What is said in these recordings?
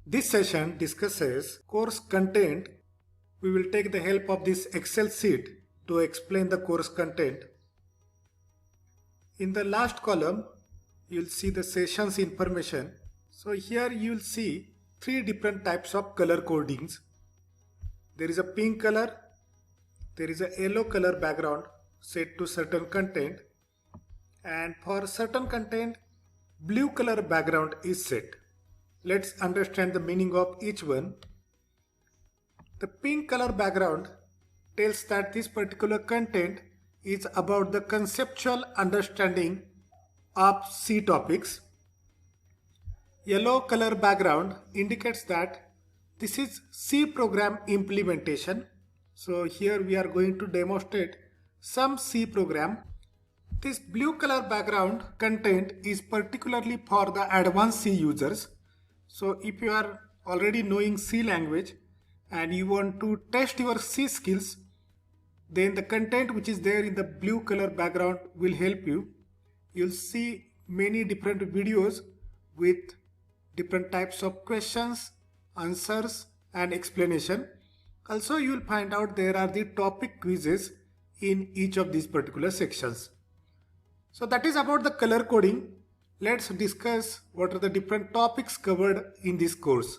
This session discusses course content. We will take the help of this Excel sheet to explain the course content. In the last column, you'll see the sessions information. So here you'll see three different types of color codings. There is a pink color, there is a yellow color background set to certain content, and for certain content, blue color background is set. Let's understand the meaning of each one. The pink color background tells that this particular content is about the conceptual understanding of C topics. Yellow color background indicates that this is C program implementation. So here we are going to demonstrate some C program. This blue color background content is particularly for the advanced C users. So if you are already knowing C language and you want to test your C skills, then the content which is there in the blue color background will help you. You'll see many different videos with different types of questions, answers and explanation. Also you will find out there are the topic quizzes in each of these particular sections. So that is about the color coding. Let's discuss what are the different topics covered in this course.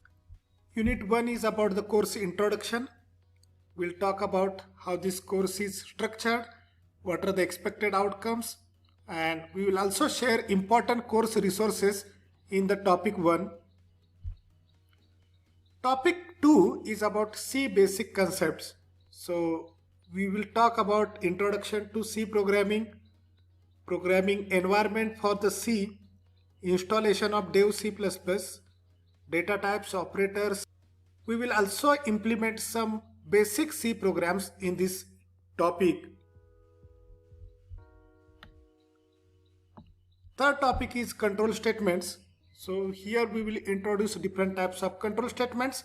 Unit 1 is about the course introduction. We'll talk about how this course is structured, what are the expected outcomes, and we will also share important course resources in the topic 1. Topic 2 is about C basic concepts. So we will talk about introduction to C programming, programming environment for the C, installation of Dev C++, data types, operators. We will also implement some basic C programs in this topic. Third topic is control statements. So here we will introduce different types of control statements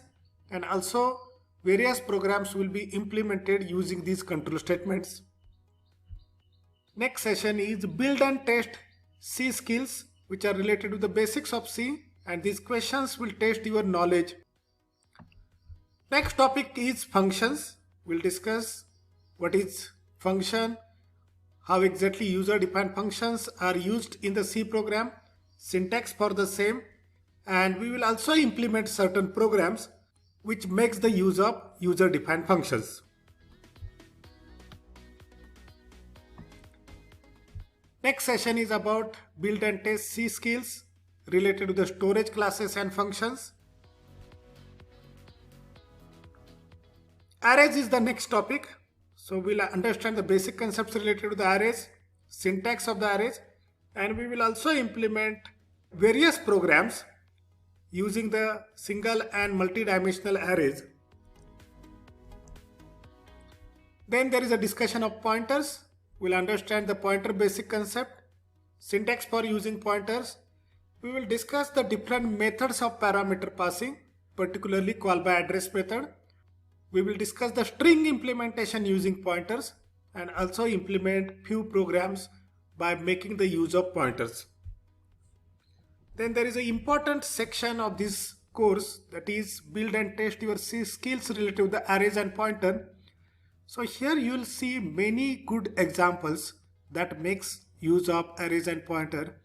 and also various programs will be implemented using these control statements. Next session is build and test C skills, which are related to the basics of C, and these questions will test your knowledge. Next topic is functions. We'll discuss what is function, how exactly user-defined functions are used in the C program, syntax for the same, and we will also implement certain programs which makes the use of user-defined functions. Next session is about build and test C skills related to the storage classes and functions. Arrays is the next topic. So we'll understand the basic concepts related to the arrays, syntax of the arrays, and we will also implement various programs using the single and multi-dimensional arrays. Then there is a discussion of pointers. We'll understand the pointer basic concept, syntax for using pointers. We will discuss the different methods of parameter passing, particularly call by address method. We will discuss the string implementation using pointers and also implement few programs by making the use of pointers. Then there is an important section of this course, that is build and test your C skills related to the arrays and pointer. So here you will see many good examples that makes use of arrays and pointer.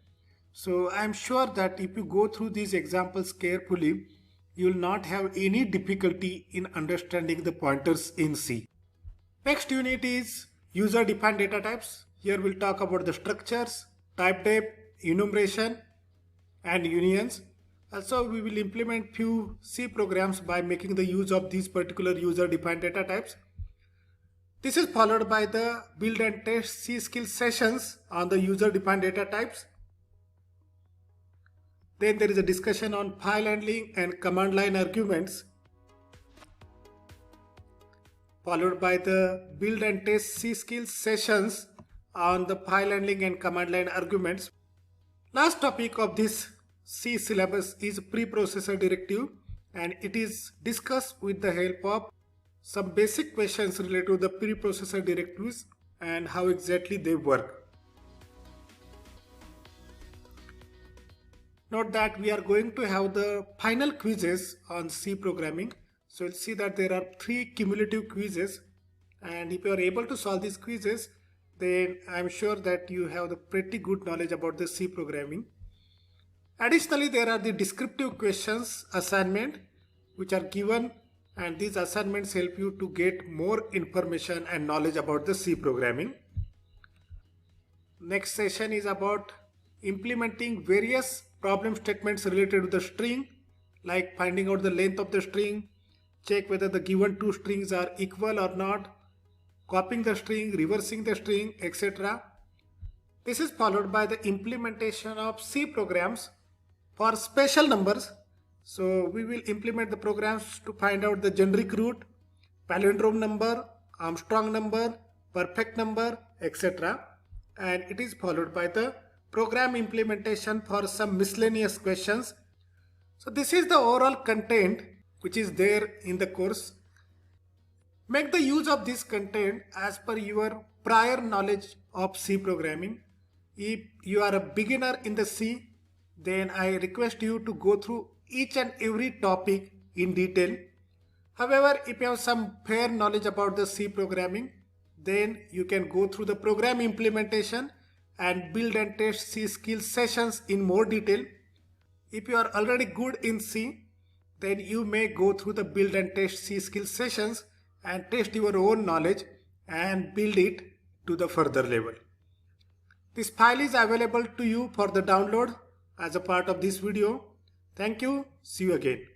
So I am sure that if you go through these examples carefully, you will not have any difficulty in understanding the pointers in C. Next unit is user-defined data types. Here we'll talk about the structures, type def, enumeration, and unions. Also we will implement few C programs by making the use of these particular user-defined data types. This is followed by the build and test C skill sessions on the user-defined data types. Then there is a discussion on file handling and command line arguments, followed by the build and test C skills sessions on the file handling and command line arguments. Last topic of this C syllabus is preprocessor directive, and it is discussed with the help of some basic questions related to the preprocessor directives and how exactly they work. Note that we are going to have the final quizzes on C programming. So you'll see that there are 3 cumulative quizzes, and if you are able to solve these quizzes, then I'm sure that you have the pretty good knowledge about the C programming. Additionally, there are the descriptive questions assignment which are given, and these assignments help you to get more information and knowledge about the C programming. Next session is about implementing various problem statements related to the string, like finding out the length of the string, check whether the given 2 strings are equal or not, copying the string, reversing the string, etc. This is followed by the implementation of C programs for special numbers. So we will implement the programs to find out the generic root, palindrome number, Armstrong number, perfect number, etc. And it is followed by the program implementation for some miscellaneous questions. So this is the overall content which is there in the course. Make the use of this content as per your prior knowledge of C programming. If you are a beginner in the C, then I request you to go through each and every topic in detail. However, if you have some fair knowledge about the C programming, then you can go through the program implementation and build and test C skill sessions in more detail. If you are already good in C, then you may go through the build and test C skill sessions and test your own knowledge and build it to the further level. This file is available to you for the download as a part of this video. Thank you. See you again.